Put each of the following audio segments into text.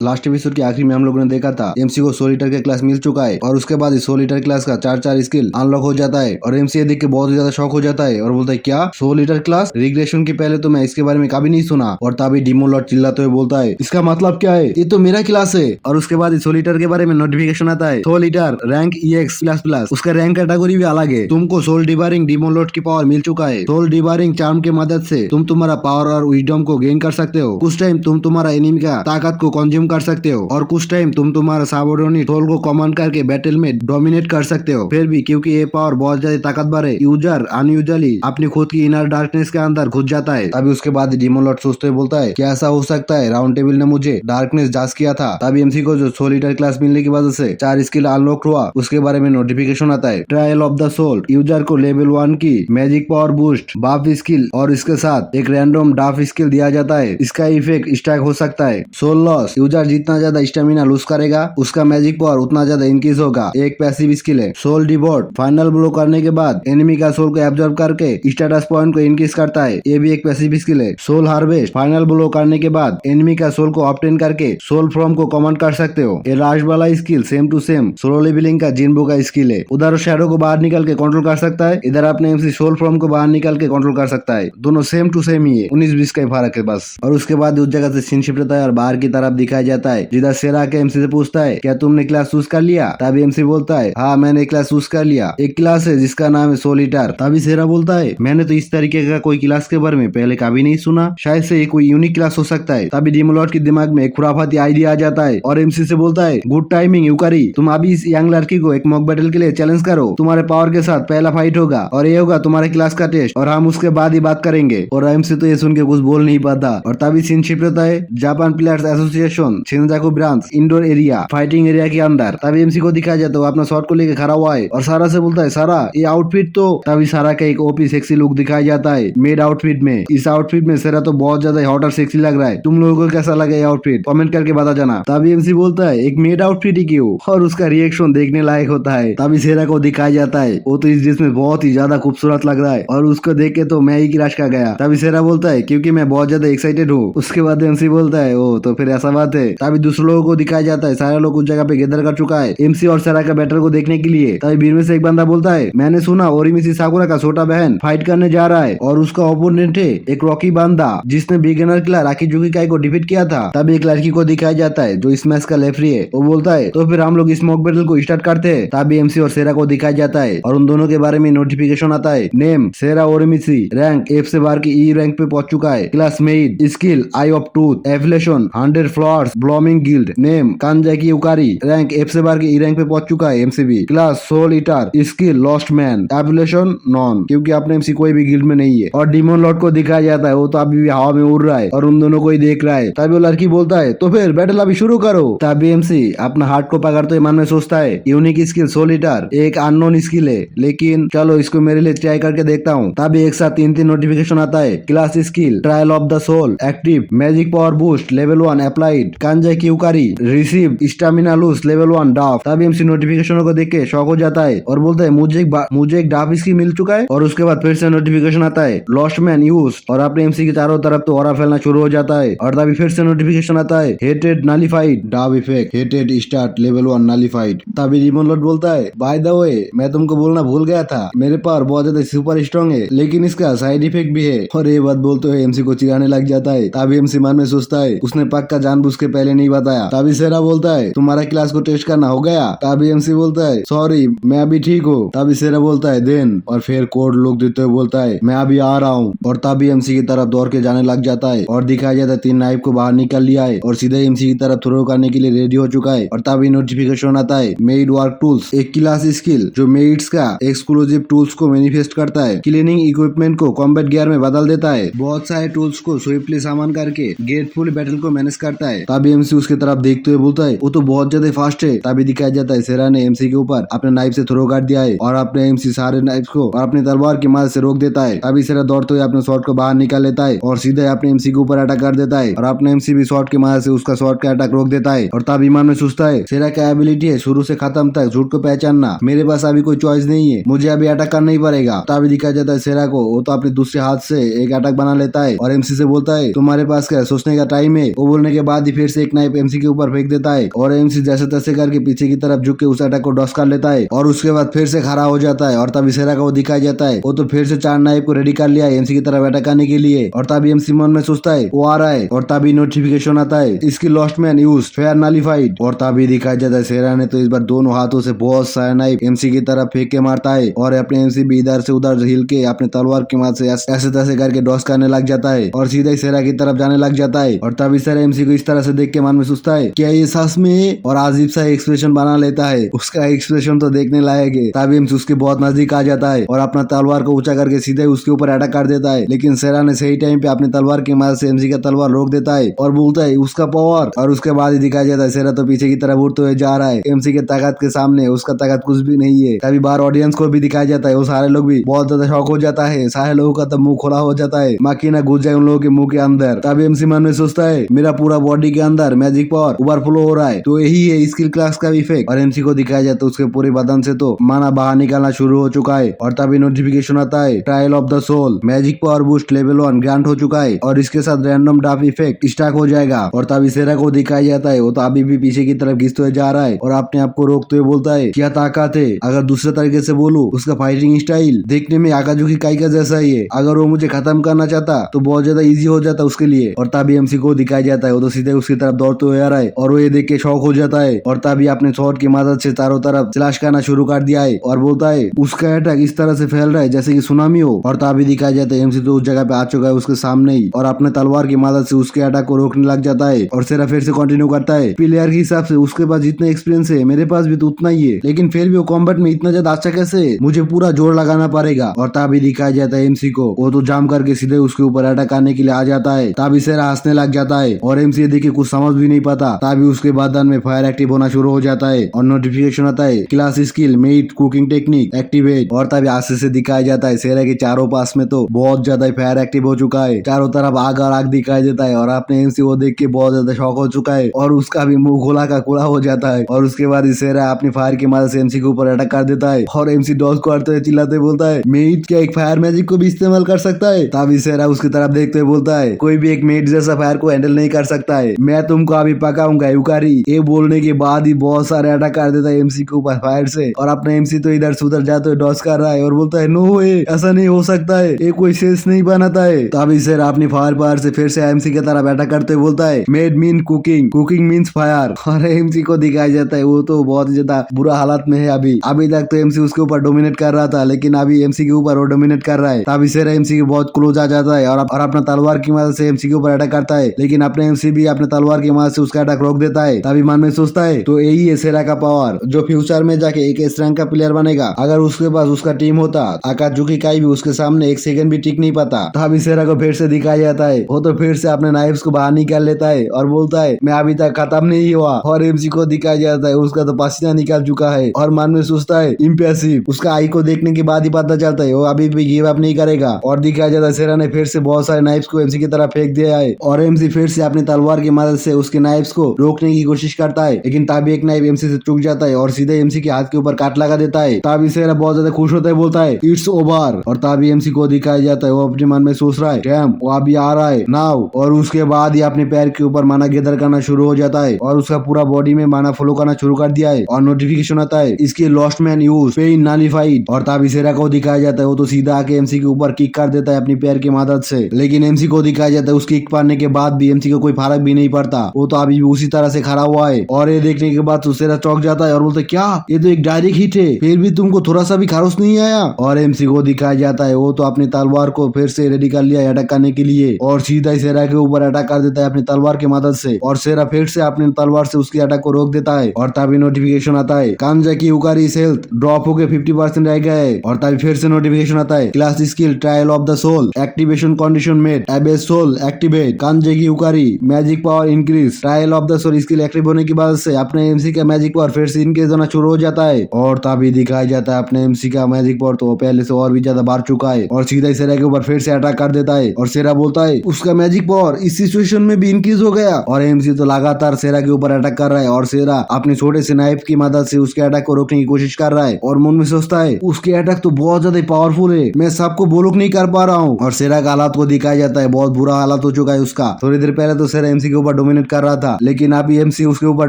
Last episode के आखिरी में हम लोगों ने देखा था एमसी को 100 लीटर का क्लास मिल चुका है और उसके बाद 100 लीटर क्लास का 4 स्किल अनलॉक हो जाता है और एमसी ये देख के बहुत ही ज्यादा शॉक हो जाता है और बोलता है क्या 100 लीटर क्लास रिग्रेशन के पहले तो मैं इसके बारे में कभी नहीं सुना। और तभी डीमन लॉर्ड चिल्लाते हुए बोलता है इसका मतलब क्या है, ये तो मेरा क्लास है। और उसके बाद 100 लीटर के बारे में नोटिफिकेशन आता है 100 लीटर रैंक EX++, उसका रैंक कैटेगरी भी अलग है। तुमको सोल डिवायरिंग डीमन लॉर्ड की पावर मिल चुका है। सोल डिवायरिंग चार्म की मदद से तुम तुम्हारा पावर और विजडम को गेन कर सकते हो। कुछ टाइम तुम तुम्हारा एनिमी का ताकत को कंज्यूम कर सकते हो और कुछ टाइम तुम तुम्हारा सबऑर्डिनेट सोल को कमांड करके बैटल में डोमिनेट कर सकते हो। फिर भी क्योंकि ये पावर बहुत ज्यादा ताकतवर है, यूजर अनयूजुअली अपनी खुद की इनर डार्कनेस के अंदर घुस जाता है। तभी उसके बाद डीमन लॉर्ड सोचते हुए बोलता है क्या ऐसा हो सकता है, राउंड टेबल ने मुझे डार्कनेस जांच किया था। तभी एमसी को जो 100 लीटर क्लास मिलने की वजह से 4 स्किल अनलॉक हुआ, उसके बारे में नोटिफिकेशन आता है। Trial of the soul, user को लेवल 1 की magic power boost buff skill और इसके साथ एक रैंडम डाफ स्किल दिया जाता है। इसका इफेक्ट स्टैक हो सकता है। सोल लॉस, यूजर जितना ज्यादा स्टेमिना लूज करेगा उसका मैजिक पावर उतना ज्यादा इंक्रीज होगा। एक पैसिव स्किल है। सोल डिवोट, फाइनल ब्लो करने के बाद एनिमी का सोल को एब्जॉर्ब करके स्टेटस पॉइंट को इंक्रीज करता है, ये भी एक पैसिव स्किल है। सोल हार्वेस्ट, फाइनल ब्लो करने के बाद एनिमी का सोल को ऑब्टेन करके सोल फ्रॉम को कमांड कर सकते हो। ये लास्ट वाला skill same to same solo leveling का जिनबो का स्किल है। उधर शैडो को बाहर निकल के कंट्रोल कर सकता है, इधर अपने एमसी सोल फ्रॉम को बाहर निकल के कंट्रोल कर सकता है। दोनों सेम टू सेम ही है, 19-20 का फर्क है बस। और उसके बाद उस जगह से सीन शिफ्ट होता है और बाहर की तरफ दिखाया जाता है जिधर सेरा के एमसी से पूछता है क्या तुमने क्लास चूज कर लिया। तभी एमसी बोलता है हाँ मैंने क्लास चूज कर लिया, एक क्लास है जिसका नाम है सोलिटर। तभी सेरा बोलता है मैंने तो इस तरीके का कोई क्लास के बारे में पहले कभी नहीं सुना, शायद से ये कोई यूनिक क्लास हो सकता है। तभी डीमन लॉर्ड के दिमाग में एक खुराफाती आइडिया आ जाता है और एमसी से बोलता है गुड टाइमिंग यूकारी, तुम अभी इस यंग लड़की को एक मॉक बैटल के लिए चैलेंज करो, तुम्हारे पावर के साथ पहला फाइट होगा और ये होगा तुम्हारे क्लास का टेस्ट और हम उसके बाद ही बात करेंगे। और एमसी तो ये सुन के कुछ बोल नहीं पाता। और तभी सीन शिफ्ट होता है Japan players association Shinjuku branch indoor area fighting area के अंदर। तभी एमसी को दिखाया जाता है वो अपना शॉट को लेकर खड़ा हुआ है और सारा से बोलता है सारा ये आउटफिट तो। तभी सारा का एक ओपी सेक्सी लुक दिखाया जाता है मेड आउटफिट में। इस आउटफिट में सारा तो बहुत ज्यादा हॉट और सेक्सी लग रहा है। तुम लोगों को कैसा लगा ये आउटफिट कमेंट करके बता जाना। तभी एमसी बोलता है एक मेड आउटफिट ही क्यों, और उसका रिएक्शन देखने लायक होता है। तभी सेरा को दिखाया जाता है वो तो इस ड्रेस में बहुत ही ज्यादा खूबसूरत लग रहा है और उसको देख के तो मैं ही क्रश कर गया। तभी सेरा बोलता है क्योंकि मैं बहुत ज्यादा एक्साइटेड हूँ। उसके बाद एमसी बोलता है ओ तो फिर ऐसा बात है। तभी दूसरे लोगों को दिखाया जाता है सारे लोग उस जगह पे गैदर कर चुका है एमसी और सेरा का बैटल को देखने के लिए। तभी भीड़ में से एक बंदा बोलता है मैंने सुना ओरिमिसी साकुरा का छोटा बहन फाइट करने जा रहा है और उसका ओपोनेंट है एक रॉकी बंदा जिसने बिगिनर किलर राकी जुकिकाई को डिफीट किया था। तभी एक लड़की को दिखाया जाता है जो इस मैच का रेफरी है। वो बोलता है तो फिर हम लोग इस मॉक बैटल को स्टार्ट करते हैं। तभी एमसी और सेरा को दिखाया जाता है और उन दोनों के बारे में नोटिफिकेशन आता है। Name Sera Orimisi, rank F से बाहर की ई रैंक पे पहुंच चुका है। Class maid, skill eye of tooth, affiliation 100 flowers blooming guild. Name Kanzaki Yukari, rank F से बाहर की ई रैंक पे पहुंच चुका है MCB. Class soul eater, skill lost man, affiliation none क्योंकि अपने एमसी कोई भी गिल्ड में नहीं है। और डीमन लॉर्ड को दिखाया जाता है वो तो अभी भी हवा में उड़ रहा है और उन दोनों को ही देख रहा है। तभी वो लड़की बोलता है तो फिर बैटल अभी शुरू करो। तभी एमसी अपना हार्ट को पकड़ते हुए मन में सोचता है यूनिक स्किल सोल ईटर एक अननोन स्किल है लेकिन चलो इसको मेरे लिए ट्राई करके देखता हूँ। तभी एक साथ 3 नोटिफिकेशन आता है। Class skill trial of the soul active, magic power boost level 1 applied, Kanzaki Yukari receive, stamina lose level 1 debuff. तभी एमसी नोटिफिकेशन को देख के शॉक हो जाता है और बोलता है मुझे एक डाफ स्किल मिल चुका है। और उसके बाद फिर से नोटिफिकेशन आता है लॉस्ट मैन यूज और अपने एमसी के चारों तरफ तो ऑरा फैलना शुरू हो जाता है। और तभी फिर से नोटिफिकेशन आता है hated nullified debuff effect, hated start level 1 nullified. तभी डीमन लॉर्ड बोलता है बाय द वे मैं तुमको बोलना भूल गया था मेरे पावर बहुत ज्यादा सुपर स्ट्रॉन्ग है लेकिन इसका साइड इफेक्ट भी है। और ये बात बोलते हुए एमसी को चिढ़ाने लग जाता है। तभी एमसी मन में सोचता है उसने पक्का जानबूझ के पहले नहीं बताया। तभी सेरा बोलता है तुम्हारा क्लास को टेस्ट करना हो गया। तभी एमसी बोलता है सॉरी मैं अभी ठीक हूँ। तभी सेरा बोलता है देन, और फिर कोड लुक देते हुए बोलता है मैं अभी आ रहा हूँ। और तभी एमसी की तरफ दौड़ के जाने लग जाता है और दिखाया जाता है 3 नाइफ को बाहर निकल लिया है और सीधे एमसी की तरफ थ्रो करने के लिए रेडी हो चुका है। और तभी नोटिफिकेशन आता है मेड वर्क टूल्स, एक क्लास स्किल जो मेड्स का एक्सक्लूसिव टूल्स को मैनिफेस्ट करता है, क्लीनिंग इक्विपमेंट को कॉम्बैट गियर में बदल देता है, बहुत सारे टूल्स को स्विफ्टली सामान करके गेटफुल बैटल को मैनेज करता है। तभी एमसी उसके तरफ देखते हुए बोलता है वो तो बहुत ज्यादा फास्ट है। तभी दिखाया जाता है सेरा ने एमसी के ऊपर अपने नाइफ से थ्रो कर दिया है और अपने एमसी सारे नाइफ को और अपनी तलवार की मदद से रोक देता है। तभी सेरा दौड़ते हुए अपने शॉट को बाहर निकाल लेता है और सीधे अपने एमसी के ऊपर अटैक कर देता है और अपने एमसी भी शॉट की मदद से उसका शॉट का अटैक रोक देता है। और तभी मन में सोचता है सेरा का एबिलिटी है शुरू से खत्म तक झूठ को पहचानना, मेरे पास अभी कोई चॉइस नहीं है, मुझे अभी अटैक करना ही पड़ेगा। तभी दिखाया जाता है सेरा को वो तो अपने दूसरे हाथ से एक अटैक बना लेता है और एमसी से बोलता है तुम्हारे पास क्या सोचने का टाइम है। वो बोलने के बाद ही फिर से एक नाइफ एमसी के ऊपर फेंक देता है और एमसी जैसे तैसे करके पीछे की तरफ झुक के उस अटैक को डॉस कर लेता है और उसके बाद फिर से खड़ा हो जाता है और तभी सेरा का वो दिखाई जाता है। वो तो फिर से 4 नाइफ को रेडी कर लिया है एमसी की तरफ अटैक करने के लिए और तभी एमसी मन में सोचता है वो आ रहा है और तभी नोटिफिकेशन आता है इसकी lost man use fair nullified और तभी दिखाई जाता है सेरा ने तो इस बार दोनों हाथों से बहुत सारा नाइफ एमसी की तरफ फेंक के मारता है और अपने एमसी भी इधर से उधर हिल के अपने तलवार की मदद से ऐसे तैसे करके डॉस करने लग जाता है और सीधा ही सेरा की तरफ जाने लग जाता है और तभी सेरा एमसी को इस तरह से देख के मन में सोचता है क्या ये सच में है और अजीब सा एक्सप्रेशन बना लेता है। उसका एक्सप्रेशन तो देखने लायक है। तभी एमसी उसके बहुत नजदीक आ जाता है और अपना तलवार को ऊंचा करके सीधे उसके ऊपर अटैक कर देता है, लेकिन सेरा ने सही टाइम पे अपनी तलवार की मदद से एमसी का तलवार रोक देता है और बोलता है उसका पावर और उसके बाद ही दिखाई जाता है सेरा तो पीछे की तरफ उड़ते हुए जा रहा है एमसी के ताकत के सामने उसका ताकत कुछ भी नहीं है। तभी बाहर ऑडियंस को भी दिखाई जाता है वो सारे लोग भी बहुत ज्यादा शॉक हो जाता है, सारे लोगों का तो मुंह खोला हो जाता है माकी ना घुस जाए उन लोगों के मुंह के अंदर। तभी एमसी मन में सोचता है मेरा पूरा बॉडी के अंदर मैजिक पावर ओवरफ्लो हो रहा है तो यही है स्किल क्लास का इफेक्ट और एमसी को दिखाया जाता है उसके पूरे बदन से तो माना बाहर निकालना शुरू हो चुका है और तभी नोटिफिकेशन आता है trial of the soul magic power boost level 1 grant हो चुका है और इसके साथ रैंडम ड्राफ्ट इफेक्ट स्टार्ट हो जाएगा और तभी सेरा को दिखाया जाता है वो तो अभी भी पीछे की तरफ घिसते हुए जा रहा है और अपने आप को रोकते हुए बोलता है क्या ताकत है, अगर दूसरे तरीके से बोलूं उसका फाइटिंग स्टाइल देखने में आकाजुकी काई का जैसा ही है, अगर वो मुझे खत्म करना चाहता तो बहुत ज्यादा इजी हो जाता उसके लिए। और तभी एमसी को दिखाया जाता है वो तो सीधे उसकी तरफ दौड़ते हुए आ रहा है और वो ये देख के शौक हो जाता है और तभी अपने शॉट की मदद से चारों तरफ स्लैश करना शुरू कर दिया है और बोलता है उसका अटैक इस तरह से फैल रहा है जैसे कि सुनामी हो। और तभी दिखाया जाता है एमसी तो उस जगह पे आ चुका है उसके सामने ही और अपने तलवार की मदद से उसके अटैक को रोकने लग जाता है और सेरा फिर से कंटिन्यू करता है प्लेयर के हिसाब से उसके पास जितना एक्सपीरियंस है मेरे पास भी तो उतना ही है, लेकिन फिर भी वो कॉम्बैट में इतना ज्यादा अच्छा कैसे, मुझे पूरा जोर लगाना पड़ेगा। और तभी दिखाया जाता है एमसी को वो तो जाम करके सीधे उसके ऊपर अटैक करने के लिए आ जाता है। तभी सेरा हंसने लग जाता है और एमसी देखिए कुछ समझ भी नहीं पाता। तभी उसके बदन में फायर एक्टिव होना शुरू हो जाता है और नोटिफिकेशन आता है class skill mate cooking technique activate और तभी आस्ते से दिखाया जाता है सेरा के चारों पास में तो बहुत ज्यादा फायर एक्टिव हो चुका है, चारों तरफ आग और आग दिखाई देता है और अपने एमसी वो देख के बहुत ज्यादा शॉक हो चुका है और उसका भी मुंह खोला का खुला हो जाता है और उसके बाद सेरा अपनी फायर की मदद से एमसी के ऊपर अटैक कर देता है और एमसी डॉस को करते हुए चिल्लाते बोलता है मेट क्या एक फायर मैजिक को भी इस्तेमाल कर सकता है। तभी सेरा उसकी तरफ देखते हुए बोलता है कोई भी एक मेट जैसा फायर को हैंडल नहीं कर सकता है, मैं तुमको अभी पकाऊंगा युकारी। ये बोलने के बाद ही बहुत सारे अटैक कर देता है एमसी के ऊपर फायर से और अपना एमसी तो इधर से उधर जाते हुए डॉस कर रहा है और बोलता है नो वे ऐसा नहीं हो सकता है, ये कोई सेंस नहीं बनाता है। तभी सेरा अपनी फायर पावर से फिर से एमसी की तरफ अटैक करते हुए बोलता है made mean cooking cooking means fire और एमसी को दिखाया जाता है वो तो बहुत ज्यादा बुरा हालत में है। अभी तक तो एमसी उसके ऊपर डोमिनेट कर रहा था लेकिन अभी एमसी के ऊपर वो डोमिनेट कर रहा है। तभी सेरा एमसी के बहुत क्लोज आ जाता है और अपना तलवार की मदद से एमसी के ऊपर अटैक करता है, लेकिन अपने एमसी भी अपने तलवार की मदद से उसका अटैक रोक देता है। तभी मन में सोचता है तो यही है सेरा का पावर जो फ्यूचर में जाके एक एस रैंक का प्लेयर बनेगा। अगर उसके पास उसका टीम होता आकाजुकी काई भी उसके सामने एक सेकंड भी टिक नहीं पाता। तभी सेरा को फिर से दिखाया जाता है वो तो फिर से अपने नाइफ्स को बाहर निकाल लेता है और बोलता है मैं अभी तक खत्म नहीं हुआ और एमसी को दिखाया जाता है उसका तो पसीना निकाल चुका है और मन में सोचता है इम्प्रेसिव। उसका आई को देखने के बाद ही पता चलता है वो अभी भी गिव अप नहीं करेगा और दिखाया जाता है सेरा ने फिर से बहुत सारे नाइफ्स को एमसी की तरफ फेंक दिया है और एमसी फिर से अपनी तलवार की मदद से उसके नाइफ्स को रोकने की कोशिश करता है, लेकिन तभी एक नाइफ एमसी से चुक जाता है और सीधे एमसी के हाथ के ऊपर काट लगा देता है। तभी सेरा बहुत ज्यादा खुश होता है बोलता है इट्स ओवर और तभी एमसी को दिखाया जाता है वो अपने मन में सोच रहा है डैम वो अभी आ रहा है नाउ और उसके बाद ही अपने पैर के ऊपर माना गैदर करना शुरू हो जाता है और उसका पूरा बॉडी में माना फ्लो करना शुरू कर दिया है और नोटिफिकेशन आता है इसकी lost man use pain nullified और तभी सेरा को दिखाया जाता है वो तो सीधा आके एमसी के ऊपर किक कर देता है अपनी पैर की मदद से, लेकिन एमसी को दिखाया जाता है उस किक पाने के बाद भी एमसी को कोई फर्क भी नहीं पड़ता, वो तो अभी भी उसी तरह से खड़ा हुआ है और ये देखने के बाद सेरा चौंक जाता है और बोलता है क्या ये तो एक डायरेक्ट हिट है फिर भी तुमको थोड़ा सा भी खरोच नहीं आया। और एमसी को दिखाया जाता है वो तो अपनी तलवार को फिर से रेडी कर लिया अटैक करने के लिए और सीधा ही सेरा के ऊपर अटैक कर देता है अपनी तलवार की मदद से और सेरा फिर से अपनी तलवार से उसकी अटैक को रोक देता है और तभी नोटिफिकेशन आता है कांजा की युकारी हेल्थ ड्रॉप होकर 50% रह गया है और तभी फिर से नोटिफिकेशन आता है class skill trial of the soul activation condition met abyss soul activate Kanzaki Yukari magic power increase trial of the soul skill active होने की वजह से अपने एमसी का मैजिक पावर फिर से इनक्रीज होना शुरू हो जाता है और तभी दिखाया जाता है अपने एमसी का मैजिक पावर तो पहले से और भी ज्यादा बढ़ चुका है और सीधा ही सेरा के ऊपर फिर से अटैक कर देता है और सेरा बोलता है उसका मैजिक पावर इस सिचुएशन में भी इंक्रीज हो गया और एमसी तो लगातार सेरा के ऊपर अटैक कर रहा है और सेरा अपने छोटे से नाइफ की मदद से उसके अटैक को रोकने की कोशिश कर रहा है और मन में सोचता है उसके अटैक तो बहुत ज्यादा पावरफुल है, मैं सबको ब्लॉक नहीं कर पा रहा हूँ। और सेरा का हालात को दिखाया जाता है बहुत बुरा हालत हो चुका है उसका। थोड़ी देर पहले तो सेरा एमसी के ऊपर डोमिनेट कर रहा था, लेकिन अभी एमसी उसके ऊपर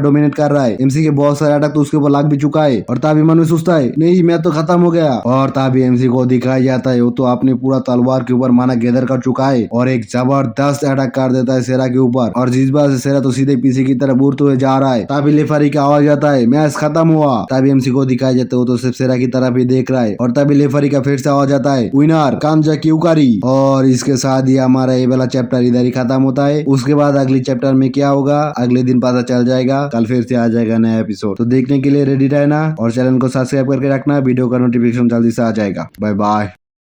डोमिनेट कर रहा है। एमसी के बहुत सारे अटैक तो उसके ऊपर लग भी चुका है और तभी मनु सोचता है नहीं मैं तो खत्म हो गया, और तभी एमसी को दिखाया जाता है वो तो अपने पूरा तलवार के ऊपर माना गैदर कर चुका है और एक जबरदस्त अटैक कर देता है सेरा के ऊपर, और जिस बात से सेरा तो सीधे पीछे की तरफ उड़ते हुए जा रहा है। तभी लेफरी का आवाज आता है मैच खत्म हुआ। तभी एमसी को दिखाया जाता है वो तो सिर्फ सेरा की तरफ ही देख रहा है, और तभी लेफरी का फिर से आवाज आता है विनर कांजा क्यूकारी। और इसके साथ ही हमारा ये वाला चैप्टर इधर ही खत्म होता है। उसके बाद अगले चैप्टर में क्या होगा अगले दिन पता चल जाएगा, कल फिर से आ जाएगा नया एपिसोड। तो देखने के लिए रेडी रहना और चैनल को सब्सक्राइब करके रखना, वीडियो का नोटिफिकेशन जल्दी से आ जाएगा। Bye bye.